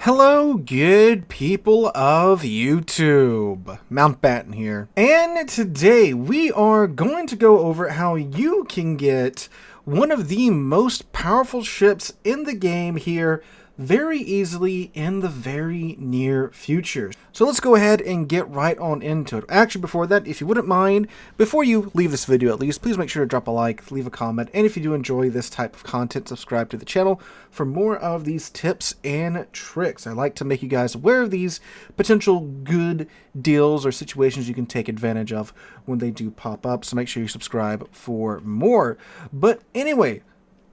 Hello, good people of YouTube. Mountbatten here. And today we are going to go over how you can get one of the most powerful ships in the game here very easily in the very near future. So let's go ahead and get right on into it. Actually, before that, if you wouldn't mind, before you leave this video at least, please make sure to drop a like, leave a comment, and if you do enjoy this type of content, subscribe to the channel for more of these tips and tricks. I like to make you guys aware of these potential good deals or situations you can take advantage of when they do pop up, so make sure you subscribe for more. But anyway,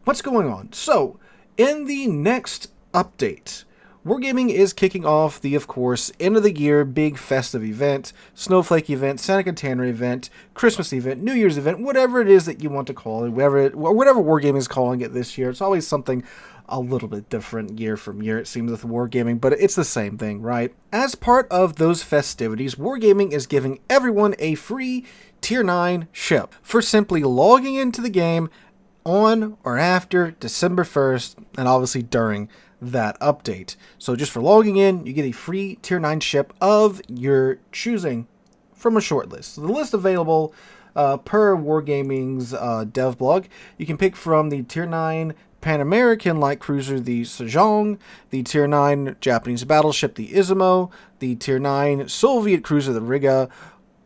what's going on? So, in the next update, Wargaming is kicking off the, of course, end of the year big festive event, snowflake event, Santa Catana event, Christmas event, New Year's event, whatever it is that you want to call it, whatever Wargaming is calling it this year. It's always something a little bit different year from year, it seems, with Wargaming, but it's the same thing, right? As part of those festivities, Wargaming is giving everyone a free Tier 9 ship for simply logging into the game on or after December 1st, and obviously during that update. So just for logging in, you get a free Tier 9 ship of your choosing from a short list. So the list available per Wargaming's dev blog, you can pick from the Tier 9 Pan American light cruiser, the Sejong, the Tier 9 Japanese battleship, the Izumo, the Tier 9 Soviet cruiser, the Riga,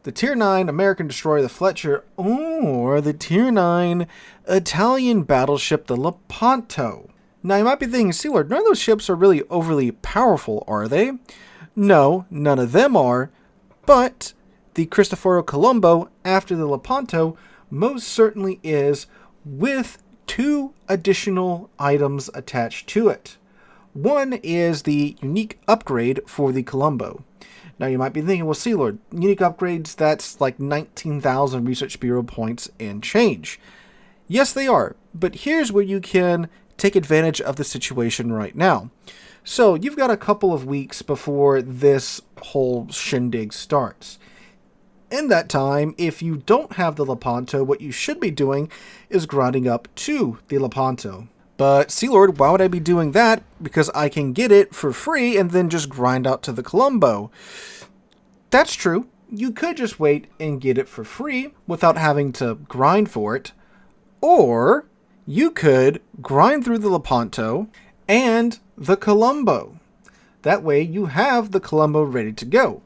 the Tier 9 American destroyer, the Fletcher, or the Tier 9 Italian battleship, the Lepanto. Now, you might be thinking, Sealord, none of those ships are really overly powerful, are they? No, none of them are, but the Cristoforo Colombo, after the Lepanto, most certainly is, with two additional items attached to it. One is the unique upgrade for the Colombo. Now, you might be thinking, well, Sealord, unique upgrades, that's like 19,000 Research Bureau points and change. Yes, they are, but here's where you can take advantage of the situation right now. So you've got a couple of weeks before this whole shindig starts. In that time, if you don't have the Lepanto, what you should be doing is grinding up to the Lepanto. But Sealord, why would I be doing that? Because I can get it for free and then just grind out to the Colombo. That's true. You could just wait and get it for free without having to grind for it. Or you could grind through the Lepanto and the Colombo. That way you have the Colombo ready to go.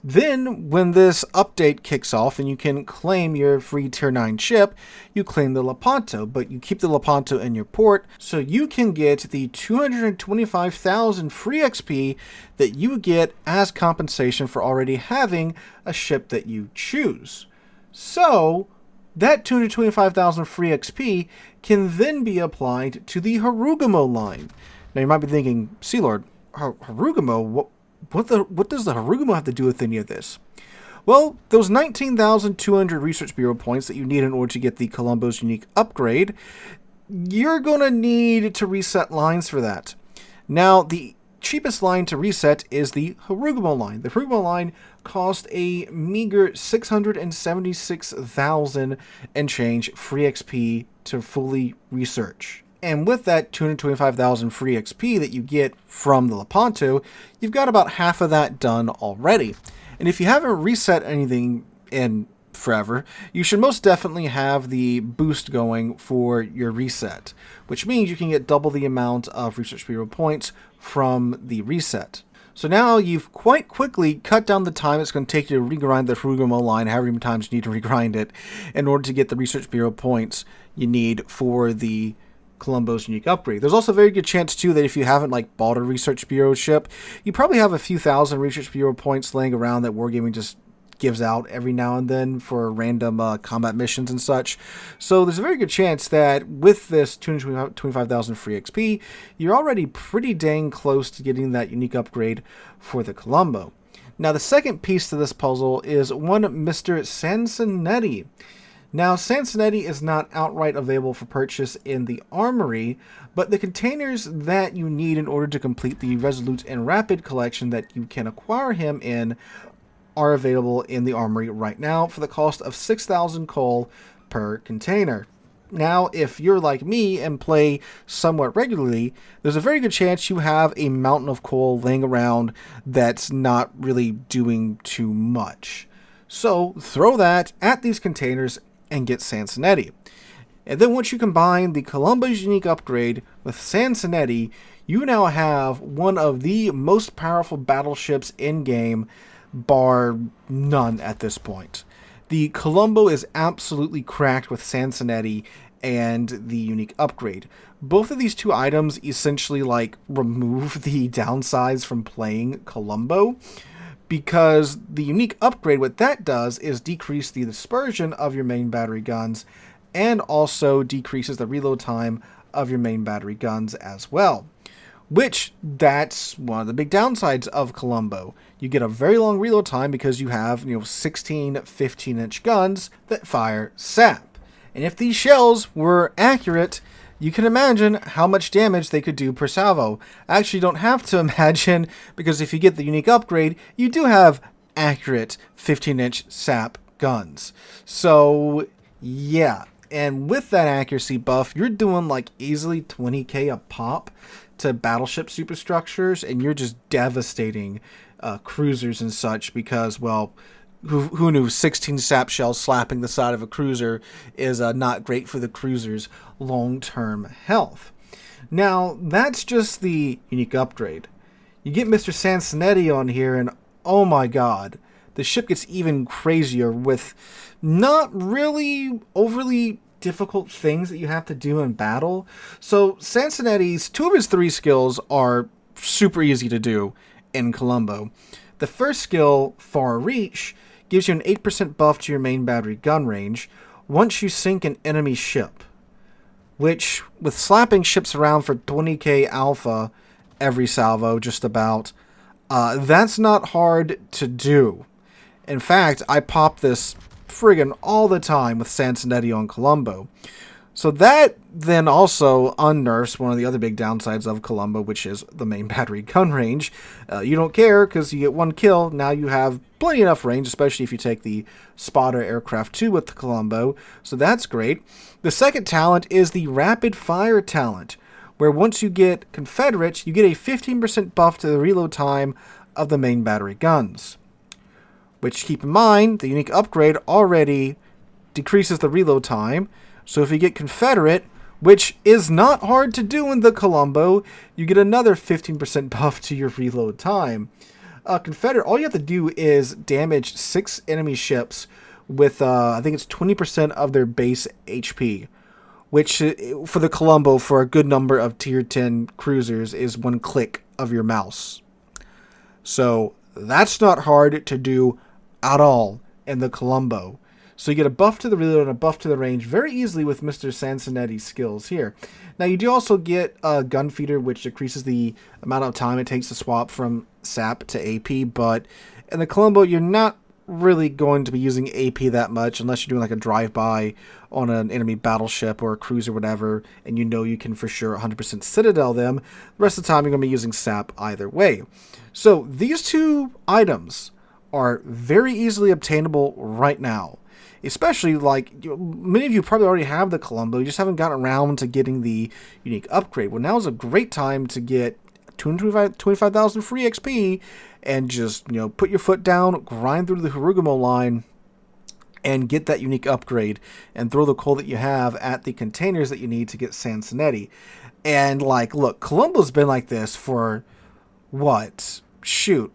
Then, when this update kicks off and you can claim your free Tier 9 ship, you claim the Lepanto, but you keep the Lepanto in your port so you can get the 225,000 free XP that you get as compensation for already having a ship that you choose. So that 225,000 free XP can then be applied to the Harugumo line. Now you might be thinking, Sealord, Harugumo, what does the Harugumo have to do with any of this? Well, those 19,200 Research Bureau points that you need in order to get the Colombo's unique upgrade, you're going to need to reset lines for that. Now, the cheapest line to reset is the Harugumo line. The Harugumo line cost a meager 676,000 and change free XP to fully research. And with that 225,000 free XP that you get from the Lepanto, you've got about half of that done already. And if you haven't reset anything in forever, you should most definitely have the boost going for your reset, which means you can get double the amount of Research Bureau points from the reset. So now you've quite quickly cut down the time it's going to take you to regrind the Harugumo line, however many times you need to regrind it, in order to get the Research Bureau points you need for the Colombo's unique upgrade. There's also a very good chance too that if you haven't bought a Research Bureau ship, you probably have a few thousand Research Bureau points laying around that Wargaming just gives out every now and then for random combat missions and such. So there's a very good chance that with this 225,000 free XP, you're already pretty dang close to getting that unique upgrade for the Colombo. Now the second piece to this puzzle is one Mr. Sansonetti. Now, Sansonetti is not outright available for purchase in the armory, but the containers that you need in order to complete the Resolute and Rapid collection that you can acquire him in are available in the armory right now for the cost of 6,000 coal per container. Now, if you're like me and play somewhat regularly, there's a very good chance you have a mountain of coal laying around that's not really doing too much. So throw that at these containers and get Sansonetti. And then once you combine the Colombo's unique upgrade with Sansonetti, you now have one of the most powerful battleships in game, bar none at this point. The Colombo is absolutely cracked with Sansonetti and the unique upgrade. Both of these two items essentially like remove the downsides from playing Colombo, because the unique upgrade, what that does is decrease the dispersion of your main battery guns and also decreases the reload time of your main battery guns as well. Which, that's one of the big downsides of Colombo. You get a very long reload time because you have, 16, 15-inch guns that fire sap. And if these shells were accurate, you can imagine how much damage they could do per salvo. Actually, you don't have to imagine, because if you get the unique upgrade, you do have accurate 15-inch sap guns. So, yeah. And with that accuracy buff, you're doing like easily 20k a pop to battleship superstructures, and you're just devastating cruisers and such, because, well, who knew 16 sap shells slapping the side of a cruiser is not great for the cruiser's long-term health. Now, that's just the unique upgrade. You get Mr. Sansonetti on here, and oh my god, the ship gets even crazier with not really overly difficult things that you have to do in battle. So Sansonetti's, two of his three skills are super easy to do in Colombo. The first skill, Far Reach, gives you an 8% buff to your main battery gun range once you sink an enemy ship, which, with slapping ships around for 20k alpha every salvo, just about, that's not hard to do. In fact, I pop this friggin' all the time with Sansonetti on Colombo. So that then also unnerfs one of the other big downsides of Colombo, which is the main battery gun range. You don't care because you get one kill. Now you have plenty enough range, especially if you take the spotter aircraft 2 with the Colombo. So that's great. The second talent is the rapid fire talent, where once you get Confederate, you get a 15% buff to the reload time of the main battery guns. Which, keep in mind, the unique upgrade already decreases the reload time. So if you get Confederate, which is not hard to do in the Colombo, you get another 15% buff to your reload time. Confederate, all you have to do is damage 6 enemy ships with, I think it's 20% of their base HP. Which, for the Colombo, for a good number of tier 10 cruisers, is one click of your mouse. So that's not hard to do at all in the Colombo. So you get a buff to the reload and a buff to the range very easily with Mr. Sansonetti's skills here. Now you do also get a gun feeder, which decreases the amount of time it takes to swap from SAP to AP, but in the Colombo you're not really going to be using AP that much unless you're doing like a drive-by on an enemy battleship or a cruiser or whatever, and you know you can for sure 100% Citadel them. The rest of the time you're going to be using SAP either way. So these two items are very easily obtainable right now. Especially, like, many of you probably already have the Colombo, you just haven't gotten around to getting the unique upgrade. Well, now is a great time to get 25,000 free XP and just, put your foot down, grind through the Harugumo line, and get that unique upgrade, and throw the coal that you have at the containers that you need to get Sansonetti. And, like, look, Colombo's been like this for, what? Shoot.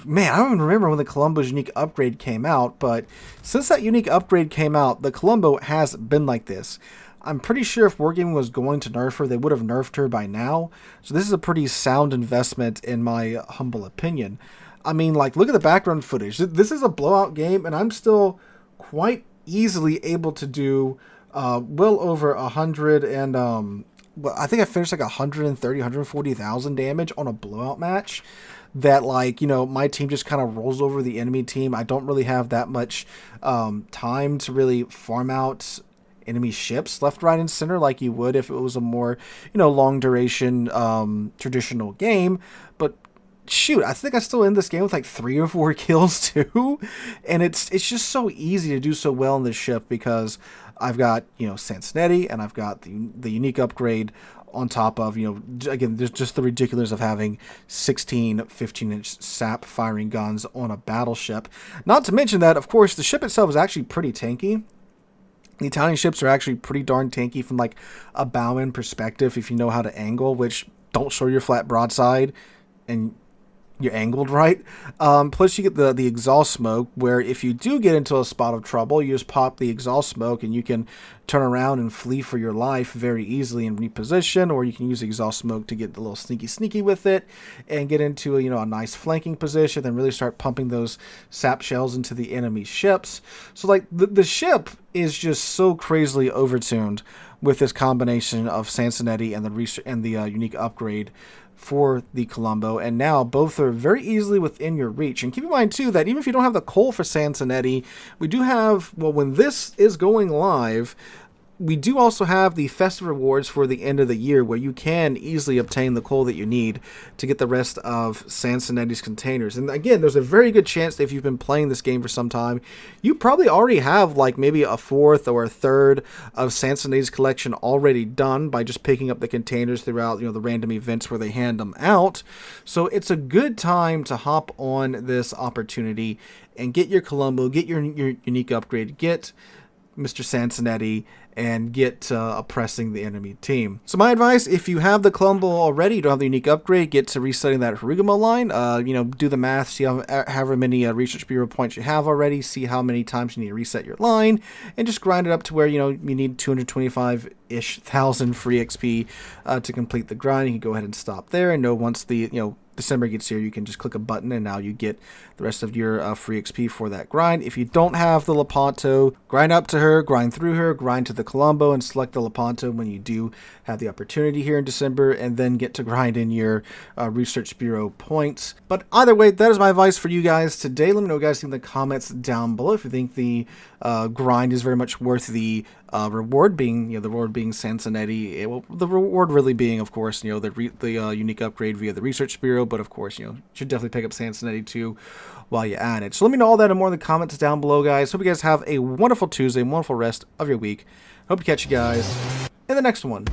Man, I don't even remember when the Colombo's unique upgrade came out, but since that unique upgrade came out, the Colombo has been like this. I'm pretty sure if Wargaming was going to nerf her, they would have nerfed her by now. So this is a pretty sound investment in my humble opinion. I mean, like, look at the background footage. This is a blowout game, and I'm still quite easily able to do well over 100 and well, I think I finished like 130, 140,000 damage on a blowout match. That, like, my team just kind of rolls over the enemy team. I don't really have that much time to really farm out enemy ships left, right, and center like you would if it was a more, long duration traditional game. But shoot, I think I still end this game with like 3 or 4 kills too. And it's just so easy to do so well in this ship because I've got, Sansonetti, and I've got the unique upgrade on top of, again, there's just the ridiculous of having 16 15-inch sap firing guns on a battleship. Not to mention that, of course, the ship itself is actually pretty tanky. The Italian ships are actually pretty darn tanky from like a bowman perspective if you know how to angle, which don't show your flat broadside and you're angled right. Plus you get the exhaust smoke, where if you do get into a spot of trouble, you just pop the exhaust smoke and you can turn around and flee for your life very easily and reposition, or you can use exhaust smoke to get a little sneaky with it and get into a nice flanking position, then really start pumping those sap shells into the enemy ships. So like the ship is just so crazily overtuned with this combination of Sansonetti and the unique upgrade for the Colombo, and now both are very easily within your reach. And keep in mind too that even if you don't have the coal for Sansonetti, we do have, well, when this is going live, we do also have the festive rewards for the end of the year, where you can easily obtain the coal that you need to get the rest of Sansonetti's containers. And again, there's a very good chance that if you've been playing this game for some time, you probably already have like maybe a fourth or a third of Sansonetti's collection already done by just picking up the containers throughout the random events where they hand them out. So it's a good time to hop on this opportunity and get your Colombo, get your unique upgrade, get Mr. Sansonetti, and get oppressing the enemy team. So my advice, if you have the Colombo already, you don't have the unique upgrade, get to resetting that Harugamo line. Do the math, see however many Research Bureau points you have already, see how many times you need to reset your line, and just grind it up to where you need 225-ish thousand free XP to complete the grind. You can go ahead and stop there, and know once the December gets here, you can just click a button and now you get the rest of your free XP for that grind. If you don't have the Lepanto, grind up to her, grind through her, grind to the Colombo, and select the Lepanto when you do have the opportunity here in December, and then get to grind in your Research Bureau points. But either way, that is my advice for you guys today. Let me know what you guys think in the comments down below. If you think the grind is very much worth the reward being, the reward being Sansonetti. The reward really being, of course, the unique upgrade via the Research Bureau. But of course, you should definitely pick up Sansonetti too while you at it. So let me know all that and more in the comments down below, guys. Hope you guys have a wonderful Tuesday, wonderful rest of your week. Hope to catch you guys in the next one.